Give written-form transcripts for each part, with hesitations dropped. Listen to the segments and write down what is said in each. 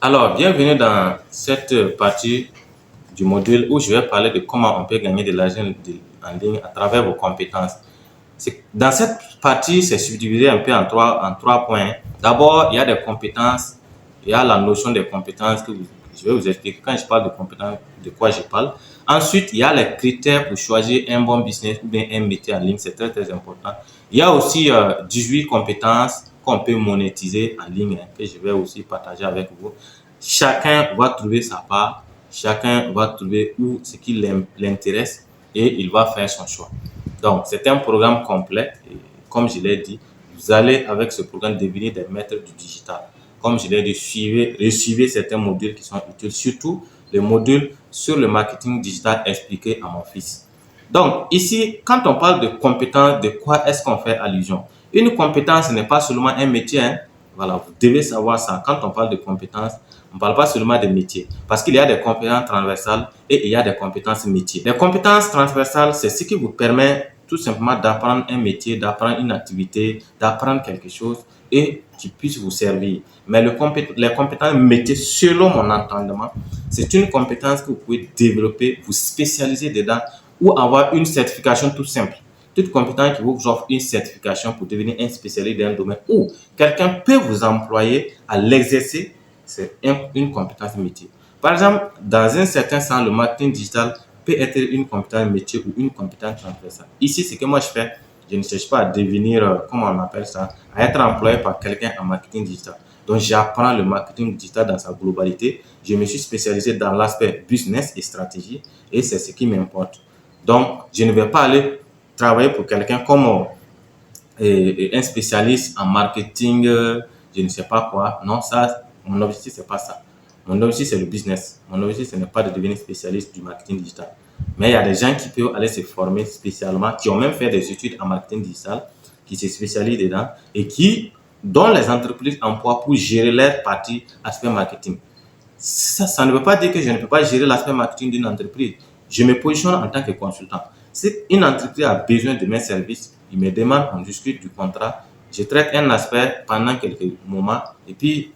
Alors, bienvenue dans cette partie du module où je vais parler de comment on peut gagner de l'argent en ligne à travers vos compétences. Dans cette partie, c'est subdivisé un peu en trois points. D'abord, il y a des compétences, il y a la notion des compétences que je vais vous expliquer. Quand je parle de compétences, de quoi je parle. Ensuite, il y a les critères pour choisir un bon business ou bien un métier en ligne. C'est très, très important. Il y a aussi 18 compétences qu'on peut monétiser en ligne, que je vais aussi partager avec vous. Chacun va trouver sa part, chacun va trouver où ce qui l'intéresse et il va faire son choix. Donc, c'est un programme complet et comme je l'ai dit, vous allez avec ce programme devenir des maîtres du digital. Comme je l'ai dit, suivez certains modules qui sont utiles, surtout les modules sur le marketing digital expliqué à mon fils. Donc, ici, quand on parle de compétences, de quoi est-ce qu'on fait allusion? Une compétence n'est pas seulement un métier, hein. Voilà, vous devez savoir ça. Quand on parle de compétences, on ne parle pas seulement des métiers. Parce qu'il y a des compétences transversales et il y a des compétences métiers. Les compétences transversales, c'est ce qui vous permet tout simplement d'apprendre un métier, d'apprendre une activité, d'apprendre quelque chose et qui puisse vous servir. Mais les compétences métiers, selon mon entendement, c'est une compétence que vous pouvez développer, vous spécialiser dedans ou avoir une certification tout simple. Toute compétence qui vous offre une certification pour devenir un spécialiste dans un domaine où quelqu'un peut vous employer à l'exercer, c'est une compétence métier. Par exemple, dans un certain sens, le marketing digital peut être une compétence métier ou une compétence transversale. Ici, ce que moi je fais, je ne cherche pas à devenir, comment on appelle ça, à être employé par quelqu'un en marketing digital. Donc, j'apprends le marketing digital dans sa globalité. Je me suis spécialisé dans l'aspect business et stratégie et c'est ce qui m'importe. Donc, je ne vais pas aller travailler pour quelqu'un comme un spécialiste en marketing, je ne sais pas quoi. Non, ça, mon objectif, c'est pas ça. Mon objectif, c'est le business. Mon objectif, ce n'est pas de devenir spécialiste du marketing digital. Mais il y a des gens qui peuvent aller se former spécialement, qui ont même fait des études en marketing digital, qui se spécialisent dedans et dont les entreprises emploient pour gérer leur partie aspect marketing. Ça ne veut pas dire que je ne peux pas gérer l'aspect marketing d'une entreprise. Je me positionne en tant que consultant. Si une entreprise a besoin de mes services, il me demande, on discute du contrat, je traite un aspect pendant quelques moments et puis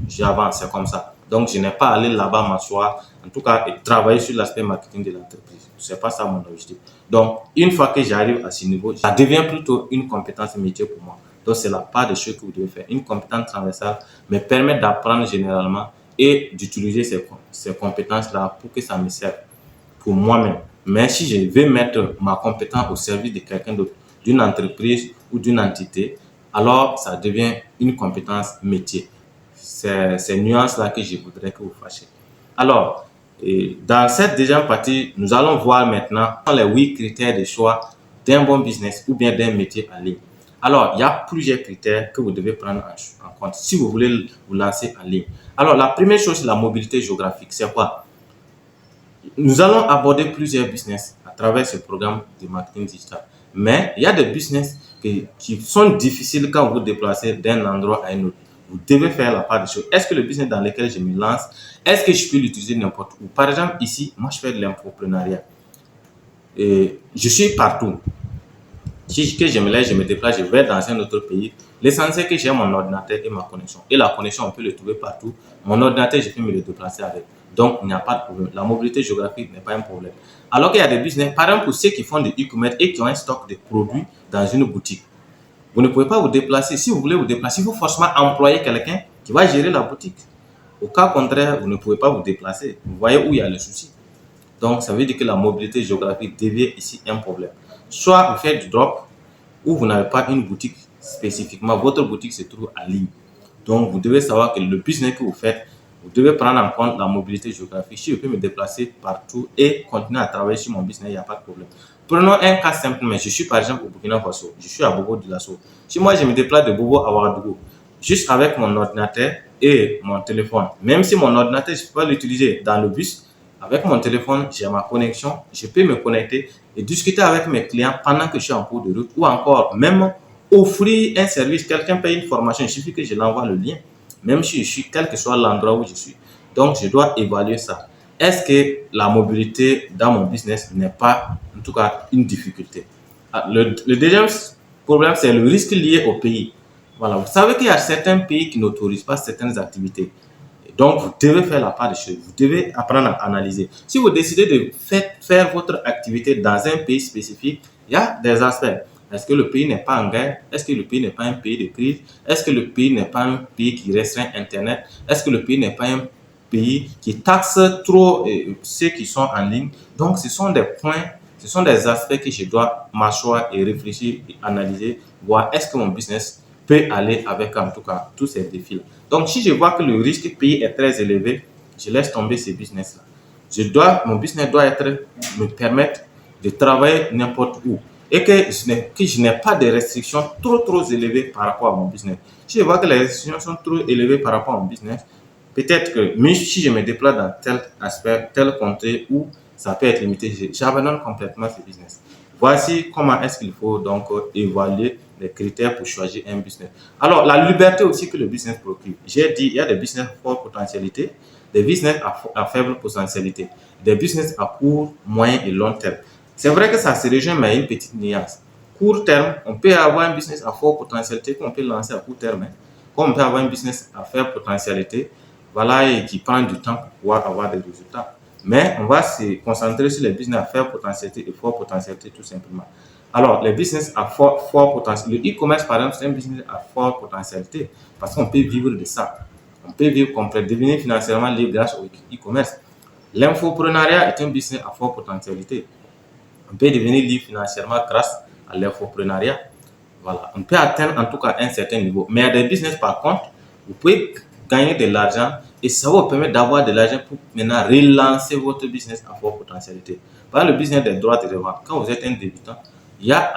j'avance, c'est comme ça. Donc, je n'ai pas à aller là-bas m'asseoir, en tout cas, et travailler sur l'aspect marketing de l'entreprise. Ce n'est pas ça mon objectif. Donc, une fois que j'arrive à ce niveau, ça devient plutôt une compétence métier pour moi. Donc, c'est la part des choses que vous devez faire. Une compétence transversale me permet d'apprendre généralement et d'utiliser ces compétences-là pour que ça me serve pour moi-même. Mais si je veux mettre ma compétence au service de quelqu'un d'autre, d'une entreprise ou d'une entité, alors ça devient une compétence métier. C'est ces nuances-là que je voudrais que vous fassiez. Alors, dans cette deuxième partie, nous allons voir maintenant les 8 critères de choix d'un bon business ou bien d'un métier en ligne. Alors, il y a plusieurs critères que vous devez prendre en compte si vous voulez vous lancer en ligne. Alors, la première chose, c'est la mobilité géographique. C'est quoi? Nous allons aborder plusieurs business à travers ce programme de marketing digital. Mais il y a des business qui sont difficiles quand vous vous déplacez d'un endroit à un autre. Vous devez faire la part des choses. Est-ce que le business dans lequel je me lance, est-ce que je peux l'utiliser n'importe où? Par exemple, ici, moi, je fais de l'entrepreneuriat. Et je suis partout. Si que je me lève, je me déplace, je vais dans un autre pays. L'essentiel, c'est que j'ai mon ordinateur et ma connexion. Et la connexion, on peut le trouver partout. Mon ordinateur, je peux me le déplacer avec. Donc, il n'y a pas de problème. La mobilité géographique n'est pas un problème. Alors qu'il y a des business, par exemple, pour ceux qui font du e-commerce et qui ont un stock de produits dans une boutique, vous ne pouvez pas vous déplacer. Si vous voulez vous déplacer, il faut forcément employer quelqu'un qui va gérer la boutique. Au cas contraire, vous ne pouvez pas vous déplacer. Vous voyez où il y a le souci. Donc, ça veut dire que la mobilité géographique devient ici un problème. Soit vous faites du drop, ou vous n'avez pas une boutique spécifiquement, votre boutique se trouve en ligne. Donc, vous devez savoir que le business que vous faites, vous devez prendre en compte la mobilité géographique. Si je peux me déplacer partout et continuer à travailler sur mon business, il n'y a pas de problème. Prenons un cas simple, mais je suis par exemple au Burkina Faso, je suis à Bobo de Lasso. Si moi je me déplace de Bobo à Ouagadougou, juste avec mon ordinateur et mon téléphone, même si mon ordinateur, je ne peux pas l'utiliser dans le bus, avec mon téléphone, j'ai ma connexion, je peux me connecter et discuter avec mes clients pendant que je suis en cours de route ou encore même offrir un service. Quelqu'un paye une formation, il suffit que je l'envoie le lien, même si je suis, quel que soit l'endroit où je suis. Donc, je dois évaluer ça. Est-ce que la mobilité dans mon business n'est pas, en tout cas, une difficulté? Le deuxième problème, c'est le risque lié au pays. Voilà. Vous savez qu'il y a certains pays qui n'autorisent pas certaines activités. Donc, vous devez faire la part des choses. Vous devez apprendre à analyser. Si vous décidez de faire votre activité dans un pays spécifique, il y a des aspects. Est-ce que le pays n'est pas en guerre? Est-ce que le pays n'est pas un pays de crise? Est-ce que le pays n'est pas un pays qui restreint Internet? Est-ce que le pays n'est pas un pays qui taxe trop ceux qui sont en ligne? Donc, ce sont des points, ce sont des aspects que je dois m'asseoir et réfléchir et analyser, voir est-ce que mon business peut aller avec, en tout cas, tous ces défis-là. Donc, si je vois que le risque pays est très élevé, je laisse tomber ces business-là. Mon business doit me permettre de travailler n'importe où et que je n'ai pas de restrictions trop élevées par rapport à mon business. Si je vois que les restrictions sont trop élevées par rapport à mon business, peut-être que même si je me déplace dans tel aspect, tel contrée où ça peut être limité, j'abandonne complètement ce business. Voici comment est-ce qu'il faut donc évaluer les critères pour choisir un business. Alors, la liberté aussi que le business procure. J'ai dit, il y a des business à forte potentialité, des business à faible potentialité, des business à court, moyen et long terme. C'est vrai que ça se rejoint, mais il y a une petite nuance. Court terme, on peut avoir un business à forte potentialité qu'on peut lancer à court terme, comme on peut avoir un business à faible potentialité, voilà, et qui prend du temps pour pouvoir avoir des résultats. Mais on va se concentrer sur les business à faible potentialité et fort potentialité tout simplement. Alors, les business à fort potentialité, le e-commerce par exemple, c'est un business à fort potentialité parce qu'on peut vivre de ça. On peut vivre complètement, devenir financièrement libre grâce au e-commerce. L'infoprenariat est un business à fort potentialité. On peut devenir libre financièrement grâce à l'infoprenariat. Voilà. On peut atteindre en tout cas un certain niveau. Mais il y a des business par contre, vous pouvez gagner de l'argent et ça va vous permettre d'avoir de l'argent pour maintenant relancer votre business à forte potentialité. Par exemple, le business des droits de revente. Quand vous êtes un débutant,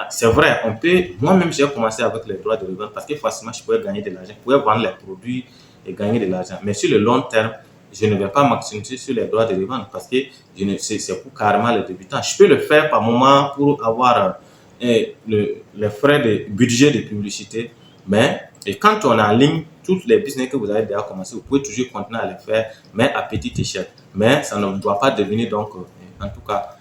c'est vrai, moi-même j'ai commencé avec les droits de revente parce que facilement je pouvais gagner de l'argent, je pouvais vendre les produits et gagner de l'argent. Mais sur le long terme, je ne vais pas maximiser sur les droits de revente parce que c'est pour carrément les débutants. Je peux le faire par moment pour avoir les frais de budget de publicité, mais quand on est en ligne, tous les business que vous avez déjà commencé, vous pouvez toujours continuer à les faire, mais à petite échelle. Mais ça ne doit pas devenir donc, en tout cas,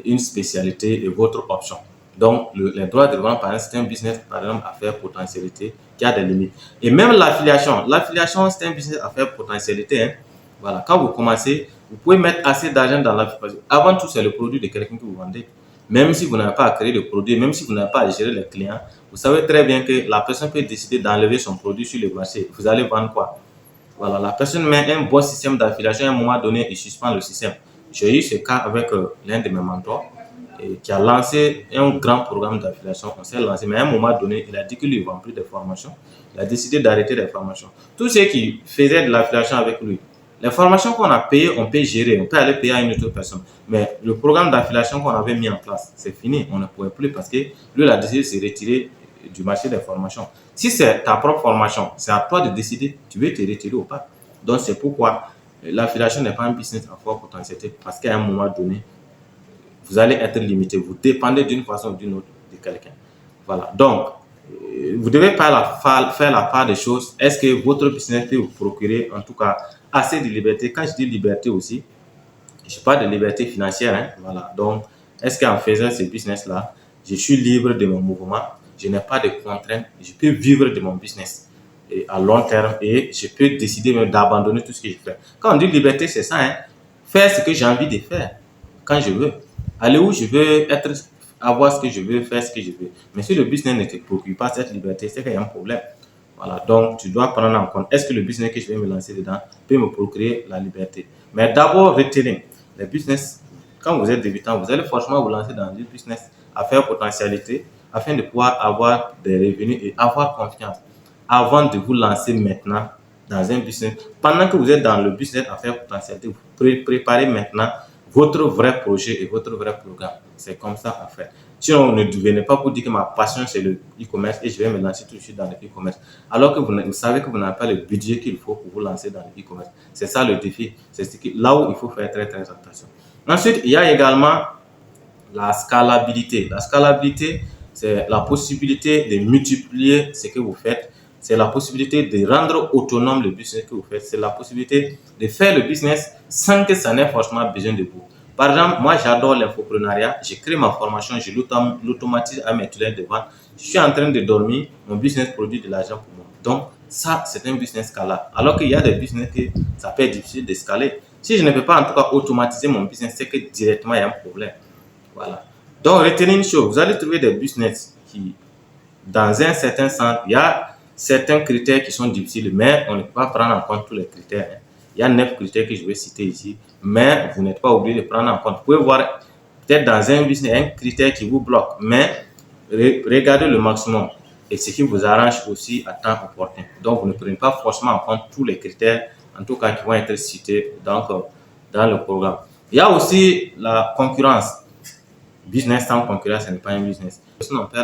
une spécialité et votre option. Donc, les droits de revente, par exemple, c'est un business, par exemple, à faire potentialité qui a des limites. Et même l'affiliation. L'affiliation, c'est un business à faire potentialité. Hein. Voilà. Quand vous commencez, vous pouvez mettre assez d'argent dans l'affiliation. Avant tout, c'est le produit de quelqu'un que vous vendez. Même si vous n'avez pas à créer de produit, même si vous n'avez pas à gérer les clients, vous savez très bien que la personne peut décider d'enlever son produit sur le marché. Vous allez vendre quoi? Voilà, la personne met un bon système d'affiliation à un moment donné et suspend le système. J'ai eu ce cas avec l'un de mes mentors qui a lancé un grand programme d'affiliation. On s'est lancé, mais à un moment donné, il a dit qu'il ne vend plus de formations. Il a décidé d'arrêter les formations. Tous ceux qui faisaient de l'affiliation avec lui, les formations qu'on a payées, on peut gérer, on peut aller payer à une autre personne. Mais le programme d'affiliation qu'on avait mis en place, c'est fini, on ne pouvait plus parce que lui, il a décidé de se retirer du marché des formations. Si c'est ta propre formation, c'est à toi de décider, tu veux te retirer ou pas. Donc, c'est pourquoi l'affiliation n'est pas un business à fort potentialité parce qu'à un moment donné, vous allez être limité. Vous dépendez d'une façon ou d'une autre de quelqu'un. Voilà. Donc, vous devez faire la part des choses. Est-ce que votre business peut vous procurer, en tout cas, assez de liberté? Quand je dis liberté aussi, je parle de liberté financière. Hein? Voilà. Donc, est-ce qu'en faisant ce business-là, je suis libre de mon mouvement? Je n'ai pas de contraintes. Je peux vivre de mon business à long terme et je peux décider même d'abandonner tout ce que je fais. Quand on dit liberté, c'est ça. Hein? Faire ce que j'ai envie de faire quand je veux. Aller où je veux avoir ce que je veux, faire ce que je veux. Mais si le business ne te procure pas cette liberté, c'est qu'il y a un problème. Voilà, donc tu dois prendre en compte, est-ce que le business que je vais me lancer dedans peut me procurer la liberté? Mais d'abord, retenez, les business, quand vous êtes débutant, vous allez forcément vous lancer dans du business à faire potentialité afin de pouvoir avoir des revenus et avoir confiance avant de vous lancer maintenant dans un business. Pendant que vous êtes dans le business à faire potentialité, vous préparez maintenant votre vrai projet et votre vrai programme. C'est comme ça à faire. Sinon, ne venez pas pour dire que ma passion c'est le e-commerce et je vais me lancer tout de suite dans le e-commerce. Alors que vous savez que vous n'avez pas le budget qu'il faut pour vous lancer dans le e-commerce. C'est ça le défi. C'est là où il faut faire très attention. Ensuite, il y a également la scalabilité. La scalabilité, c'est la possibilité de multiplier ce que vous faites. C'est la possibilité de rendre autonome le business que vous faites. C'est la possibilité de faire le business sans que ça n'ait forcément besoin de vous. Par exemple, moi, j'adore l'infoprenariat. J'ai créé ma formation, je l'automatise à mes tunnels de vente. Je suis en train de dormir, mon business produit de l'argent pour moi. Donc, ça, c'est un business scalable. Alors qu'il y a des business que ça peut être difficile de scaler. Si je ne peux pas en tout cas automatiser mon business, c'est que directement il y a un problème. Voilà. Donc, retenez une chose, vous allez trouver des business qui, dans un certain sens, il y a certains critères qui sont difficiles, mais on ne peut pas prendre en compte tous les critères. Hein. Il y a 9 critères que je vais citer ici, mais vous n'êtes pas obligé de prendre en compte. Vous pouvez voir peut-être dans un business un critère qui vous bloque, mais regardez le maximum et ce qui vous arrange aussi à temps opportun. Donc, vous ne prenez pas forcément en compte tous les critères, en tout cas qui vont être cités donc, dans le programme. Il y a aussi la concurrence. Business sans concurrence, ce n'est pas un business. On peut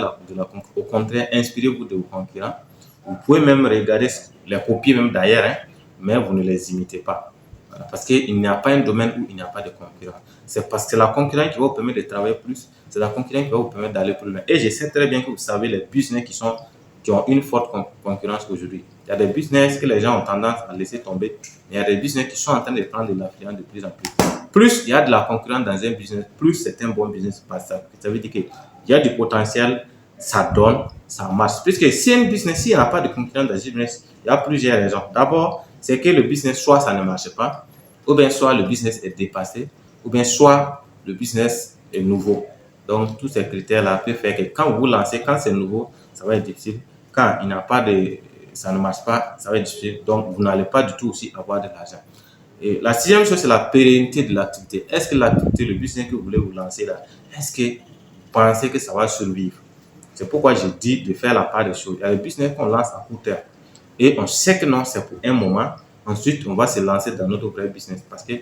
au contraire, inspirez-vous de vos concurrents. Vous pouvez même regarder les copies même d'ailleurs, hein, mais vous ne les imitez pas. Voilà, parce qu'il n'y a pas un domaine où il n'y a pas de concurrence. C'est parce que la concurrence qui va vous permettre de travailler plus, c'est la concurrence qui va vous permettre d'aller plus loin. Et je sais très bien que vous savez les business qui ont une forte concurrence aujourd'hui. Il y a des business que les gens ont tendance à laisser tomber, mais il y a des business qui sont en train de prendre de l'influence de plus en plus. Plus il y a de la concurrence dans un business, plus c'est un bon business. Ça veut dire qu'il y a du potentiel, ça donne, ça marche. Puisque si un business, s'il n'y a pas de concurrence dans un business, il y a plusieurs raisons. D'abord, c'est que le business, soit ça ne marche pas, ou bien soit le business est dépassé, ou bien soit le business est nouveau. Donc, tous ces critères-là peuvent faire que quand vous lancez, quand c'est nouveau, ça va être difficile. Quand il n'y a pas de, ça ne marche pas, ça va être difficile. Donc, vous n'allez pas du tout aussi avoir de l'argent. Et la sixième chose, c'est la pérennité de l'activité. Est-ce que l'activité, le business que vous voulez vous lancer là, est-ce que vous pensez que ça va survivre? C'est pourquoi je dis de faire la part des choses. Il y a le business qu'on lance à court terme. Et on sait que non, c'est pour un moment. Ensuite, on va se lancer dans notre vrai business. Parce que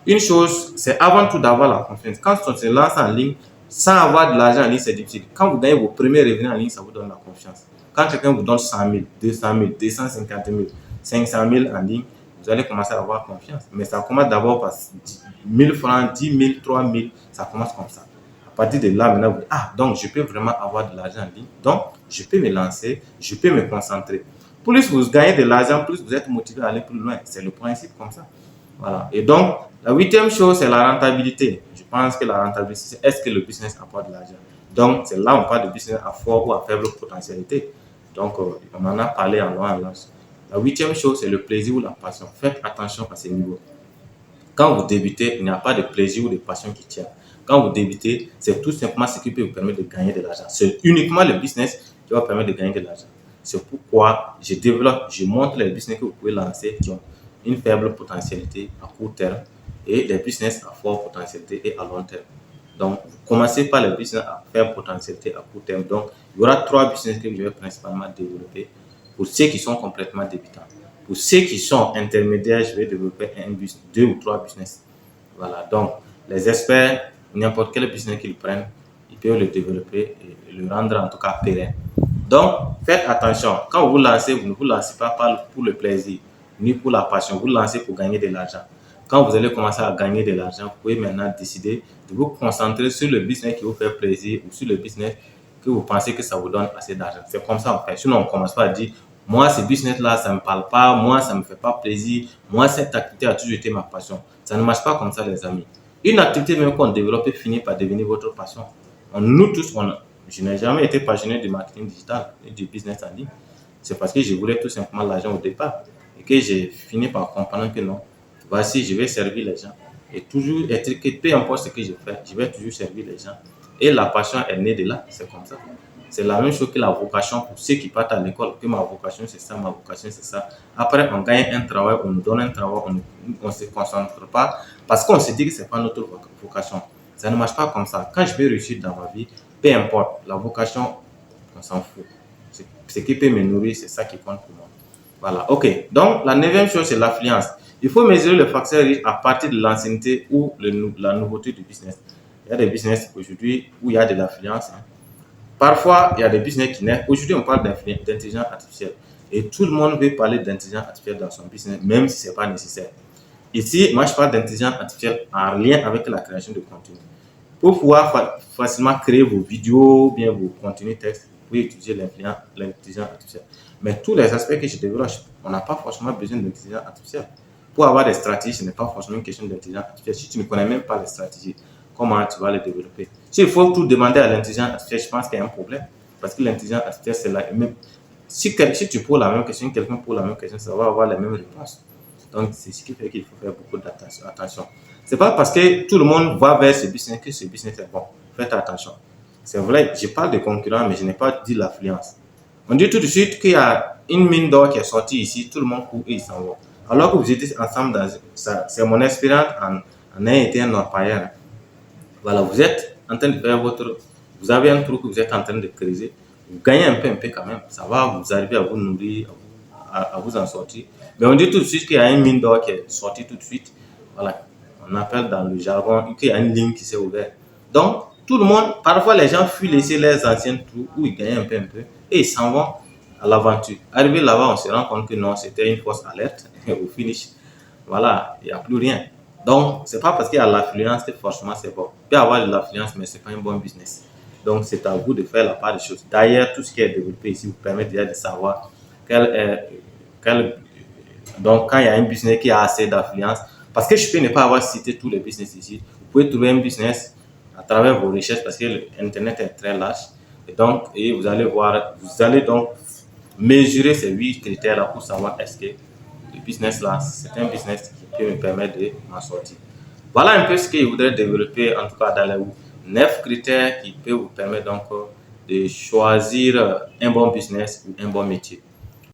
une chose, c'est avant tout d'avoir la confiance. Quand on se lance en ligne, sans avoir de l'argent en ligne, c'est difficile. Quand vous gagnez vos premiers revenus en ligne, ça vous donne la confiance. Quand quelqu'un vous donne 100 000, 200 000, 250 000, 500 000 en ligne, vous allez commencer à avoir confiance. Mais ça commence d'abord par 1000 francs, 10 000, 3 000, ça commence comme ça. À partir de là, maintenant, vous dites, ah, donc je peux vraiment avoir de l'argent en ligne. Donc, je peux me lancer, je peux me concentrer. Plus vous gagnez de l'argent, plus vous êtes motivé à aller plus loin. C'est le principe comme ça. Voilà. Et donc, la huitième chose, c'est la rentabilité. Je pense que la rentabilité, c'est est-ce que le business apporte de l'argent. Donc, c'est là où on parle de business à fort ou à faible potentialité. Donc, on en a parlé en long et en large. La huitième chose, c'est le plaisir ou la passion. Faites attention à ces niveaux. Quand vous débutez, il n'y a pas de plaisir ou de passion qui tient. Quand vous débutez, c'est tout simplement ce qui peut vous permettre de gagner de l'argent. C'est uniquement le business qui va vous permettre de gagner de l'argent. C'est pourquoi je montre les business que vous pouvez lancer qui ont une faible potentialité à court terme et les business à forte potentialité et à long terme. Donc, vous commencez par les business à faible potentialité à court terme. Donc, il y aura 3 business que je vais principalement développer pour ceux qui sont complètement débutants. Pour ceux qui sont intermédiaires, je vais développer 2 ou 3 business. Voilà. Donc, les experts, n'importe quel business qu'ils prennent, ils peuvent le développer et le rendre en tout cas pérenne. Donc, faites attention. Quand vous vous lancez, vous ne vous lancez pas pour le plaisir, ni pour la passion. Vous lancez pour gagner de l'argent. Quand vous allez commencer à gagner de l'argent, vous pouvez maintenant décider de vous concentrer sur le business qui vous fait plaisir ou sur le business que vous pensez que ça vous donne assez d'argent. C'est comme ça en fait. Sinon, on ne commence pas à dire, moi, ce business-là, ça ne me parle pas, moi, ça ne me fait pas plaisir, moi, cette activité a toujours été ma passion. Ça ne marche pas comme ça, les amis. Une activité même qu'on développe finit par devenir votre passion. Nous tous, je n'ai jamais été passionné du marketing digital et du business en ligne. C'est parce que je voulais tout simplement l'argent au départ et que j'ai fini par comprendre que non, voici, je vais servir les gens. Et toujours être que peu importe ce que je fais, je vais toujours servir les gens. Et la passion est née de là, c'est comme ça. C'est la même chose que la vocation pour ceux qui partent à l'école, que ma vocation c'est ça, ma vocation c'est ça. Après, on gagne un travail, on nous donne un travail, on ne se concentre pas parce qu'on se dit que ce n'est pas notre vocation. Ça ne marche pas comme ça. Quand je vais réussir dans ma vie, peu importe, la vocation, on s'en fout. Ce qui peut me nourrir, c'est ça qui compte pour moi. Voilà, ok. Donc, la neuvième chose, c'est l'affluence. Il faut mesurer le facteur risque à partir de l'ancienneté ou la nouveauté du business. Il y a des business aujourd'hui où il y a de l'affluence. Hein. Parfois, il y a des business qui naissent. Aujourd'hui, on parle d'intelligence artificielle. Et tout le monde veut parler d'intelligence artificielle dans son business, même si ce n'est pas nécessaire. Ici, moi, je parle d'intelligence artificielle en lien avec la création de contenu. Pour pouvoir facilement créer vos vidéos, bien vos contenus texte, vous pouvez utiliser l'intelligence artificielle. Mais tous les aspects que je développe, on n'a pas forcément besoin d'intelligence artificielle. Pour avoir des stratégies, ce n'est pas forcément une question d'intelligence artificielle. Si tu ne connais même pas les stratégies, comment tu vas les développer? S'il faut tout demander à l'intelligence artificielle, je pense qu'il y a un problème. Parce que l'intelligence artificielle, Si tu poses la même question, quelqu'un pose la même question, ça va avoir les mêmes réponses. Donc, c'est ce qui fait qu'il faut faire beaucoup d'attention. C'est pas parce que tout le monde va vers ce business que ce business est bon. Faites attention. C'est vrai, je parle de concurrents, mais je n'ai pas dit l'affluence. On dit tout de suite qu'il y a une mine d'or qui est sortie ici, tout le monde court et ils s'en vont. Alors que vous étiez ensemble dans ça, c'est mon expérience en ayant été un orpailleur. Voilà, vous êtes en train de faire vous avez un trou que vous êtes en train de creuser, vous gagnez un peu quand même, ça va vous arriver à vous nourrir, à vous en sortir. Mais on dit tout de suite qu'il y a une mine d'or qui est sortie tout de suite. Voilà, on appelle dans le jargon qu'il y a une ligne qui s'est ouverte. Donc, tout le monde, parfois les gens fuient laisser leurs anciens trous où ils gagnaient un peu et ils s'en vont à l'aventure. Arrivé là-bas, on se rend compte que non, c'était une fausse alerte et au finish, voilà, il n'y a plus rien. Donc, c'est pas parce qu'il y a l'affluence que forcément c'est bon. Il peut y avoir de l'affluence, mais c'est pas un bon business. Donc, c'est à vous de faire la part des choses. D'ailleurs, tout ce qui est développé ici vous permet déjà de savoir donc quand il y a un business qui a assez d'affluence, parce que je peux ne pas avoir cité tous les business ici, vous pouvez trouver un business à travers vos recherches parce que l'internet est très large. Et vous allez voir, vous allez donc mesurer ces 8 critères-là pour savoir est-ce que le business là, c'est un business qui peut me permettre de m'en sortir. Voilà un peu ce que je voudrais développer, en tout cas dans les 9 critères qui peuvent vous permettre donc de choisir un bon business ou un bon métier.